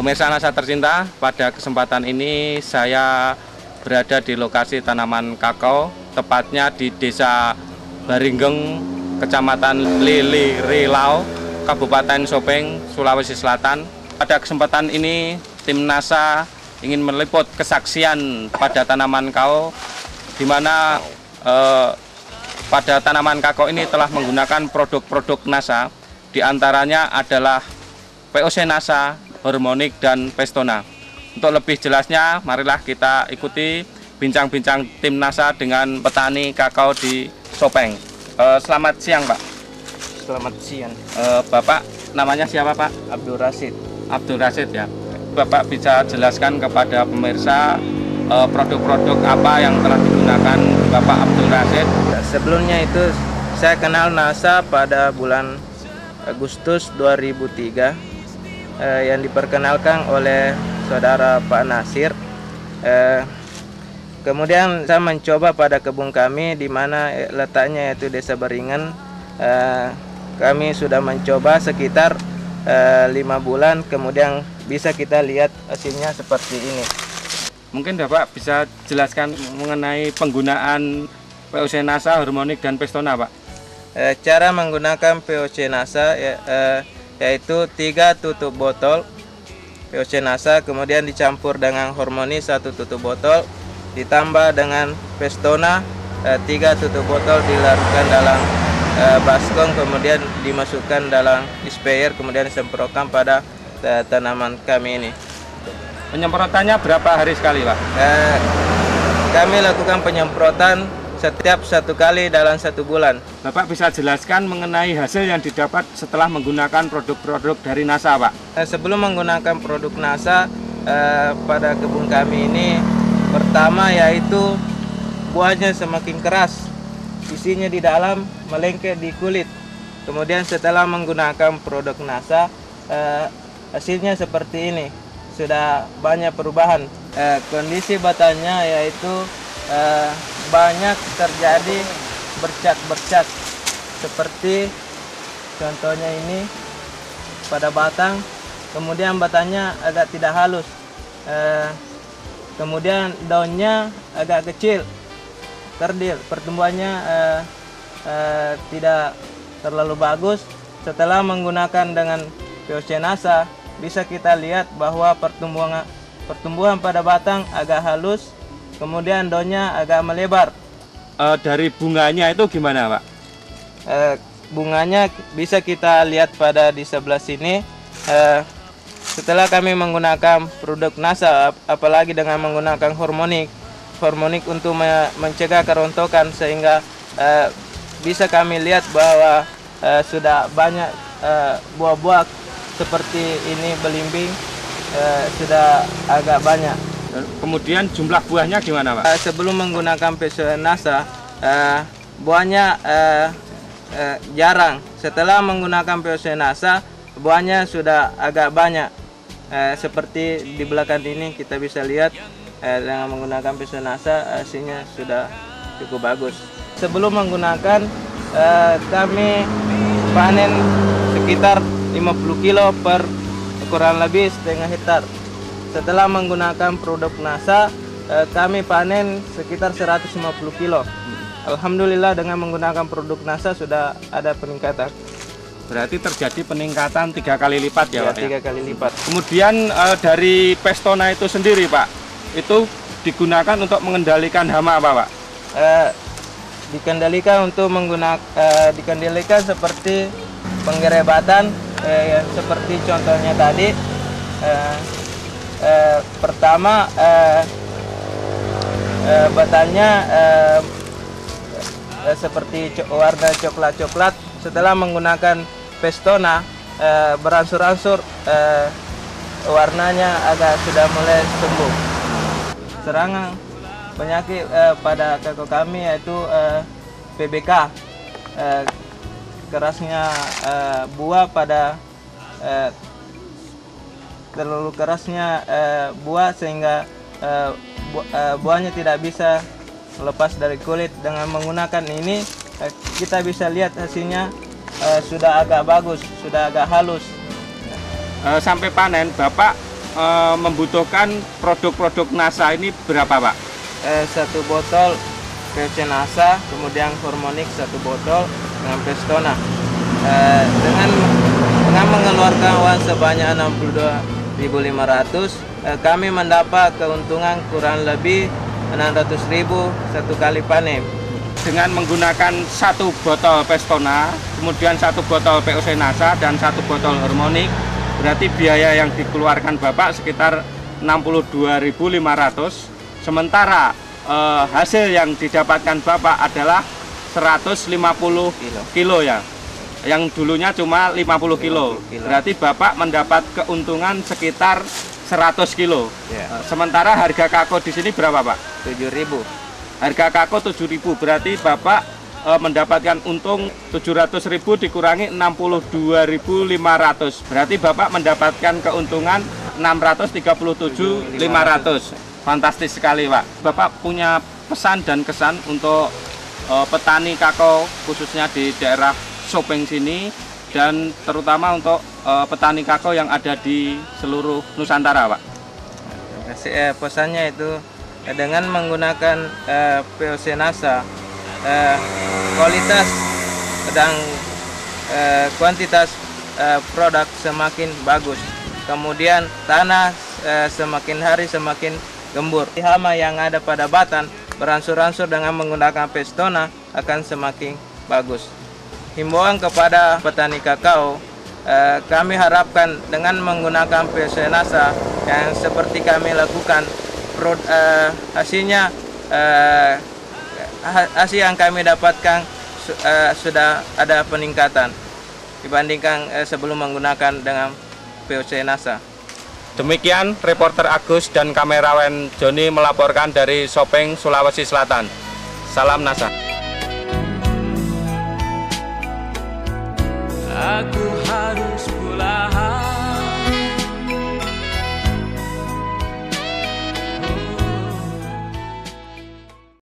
Pemirsa Nasa tercinta, pada kesempatan ini saya berada di lokasi tanaman kakao, tepatnya di Desa Baringgeng, Kecamatan Lili Rilau, Kabupaten Sopeng, Sulawesi Selatan. Pada kesempatan ini, tim NASA ingin meliput kesaksian pada tanaman kakao, di mana pada tanaman kakao ini telah menggunakan produk-produk NASA, diantaranya adalah POC NASA, Hormonik, dan Pestona. Untuk lebih jelasnya, marilah kita ikuti bincang-bincang tim NASA dengan petani kakao di Sopeng. Selamat siang, Pak. Selamat siang. Bapak namanya siapa, Pak? Abdul Rashid. Abdul Rashid, ya. Bapak bisa jelaskan kepada pemirsa produk-produk apa yang telah digunakan Bapak Abdul Rashid? Sebelumnya itu saya kenal NASA pada bulan Agustus 2003 yang diperkenalkan oleh saudara Pak Nasir. Kemudian saya mencoba pada kebun kami di mana letaknya yaitu Desa Baringan. Kami sudah mencoba sekitar 5 bulan, kemudian bisa kita lihat hasilnya seperti ini. Mungkin Bapak bisa jelaskan mengenai penggunaan POC NASA, Hormonik, dan Pestona, Pak? Cara menggunakan POC NASA yaitu 3 tutup botol POC NASA, kemudian dicampur dengan Hormonik 1 tutup botol, ditambah dengan Pestona 3 tutup botol, dilarutkan dalam baskom, kemudian dimasukkan dalam sprayer, kemudian disemprotkan pada tanaman kami ini. Penyemprotannya berapa hari sekali, Pak? Kami lakukan penyemprotan setiap 1 kali dalam 1 bulan. Bapak bisa jelaskan mengenai hasil yang didapat setelah menggunakan produk-produk dari NASA, Pak? Sebelum menggunakan produk NASA pada kebun kami ini, pertama yaitu buahnya semakin keras, isinya di dalam melengket di kulit. Kemudian setelah menggunakan produk NASA, hasilnya seperti ini, sudah banyak perubahan. Kondisi batangnya yaitu banyak terjadi bercak-bercak, seperti contohnya ini pada batang. Kemudian batangnya agak tidak halus, kemudian daunnya agak kecil, kerdil, pertumbuhannya tidak terlalu bagus. Setelah menggunakan dengan POC NASA, bisa kita lihat bahwa pertumbuhan pada batang agak halus, kemudian daunnya agak melebar. Dari bunganya itu gimana, Pak? Bunganya bisa kita lihat pada di sebelah sini. Setelah kami menggunakan produk NASA, apalagi dengan menggunakan hormonik untuk mencegah kerontokan, sehingga bisa kami lihat bahwa sudah banyak buah-buah seperti ini belimbing, sudah agak banyak. Kemudian jumlah buahnya gimana, Pak? Sebelum menggunakan POC NASA, buahnya jarang. Setelah menggunakan POC NASA, buahnya sudah agak banyak. Seperti di belakang ini kita bisa lihat, dengan menggunakan POC NASA hasilnya sudah cukup bagus. Sebelum menggunakan, kami panen sekitar 50 kilo per kurang lebih setengah hektar. Setelah menggunakan produk NASA, kami panen sekitar 150 kilo. Alhamdulillah dengan menggunakan produk NASA sudah ada peningkatan. Berarti terjadi peningkatan 3 kali lipat ya, Pak? 3 kali lipat. Kemudian dari Pestona itu sendiri, Pak, itu digunakan untuk mengendalikan hama apa, Pak? Dikendalikan seperti penggerebatan, seperti contohnya tadi. Pertama batangnya seperti warna coklat-coklat. Setelah menggunakan Pestona, berangsur-angsur warnanya agak sudah mulai sembuh. Serangan penyakit pada kakao kami yaitu PBK, kerasnya buah pada terlalu kerasnya buah sehingga buahnya tidak bisa lepas dari kulit. Dengan menggunakan ini kita bisa lihat hasilnya sudah agak bagus, sudah agak halus. Sampai panen Bapak membutuhkan produk-produk NASA ini berapa, Pak? Satu botol POC NASA, kemudian Hormonix satu botol dengan Pestona. Dengan mengeluarkan uang sebanyak 62.500, kami mendapat keuntungan kurang lebih 600.000 satu kali panen. Dengan menggunakan satu botol Pestona, kemudian satu botol POC NASA dan satu botol Hormonix, berarti biaya yang dikeluarkan Bapak sekitar 62.500. Sementara hasil yang didapatkan Bapak adalah 150 kilo ya, yang dulunya cuma 50 kilo. Berarti Bapak mendapat keuntungan sekitar 100 kilo. Sementara harga kako di sini berapa, Pak? 7.000. Harga kako 7.000, berarti Bapak mendapatkan untung 700.000 dikurangi 62.500. Berarti Bapak mendapatkan keuntungan 637.500. Fantastis sekali, Pak. Bapak punya pesan dan kesan untuk petani kakao khususnya di daerah Sopeng sini dan terutama untuk petani kakao yang ada di seluruh Nusantara, Pak. Pesannya itu dengan menggunakan POC NASA, kualitas dan kuantitas produk semakin bagus. Kemudian tanah semakin hari semakin gembur. Hama yang ada pada batang beransur-ansur dengan menggunakan Pestona akan semakin bagus. Himbauan kepada petani kakao, kami harapkan dengan menggunakan POC NASA yang seperti kami lakukan, hasilnya hasil yang kami dapatkan sudah ada peningkatan dibandingkan sebelum menggunakan dengan POC NASA. Demikian reporter Agus dan kamerawan Joni melaporkan dari Sopeng, Sulawesi Selatan. Salam NASA. Aku harus pulang.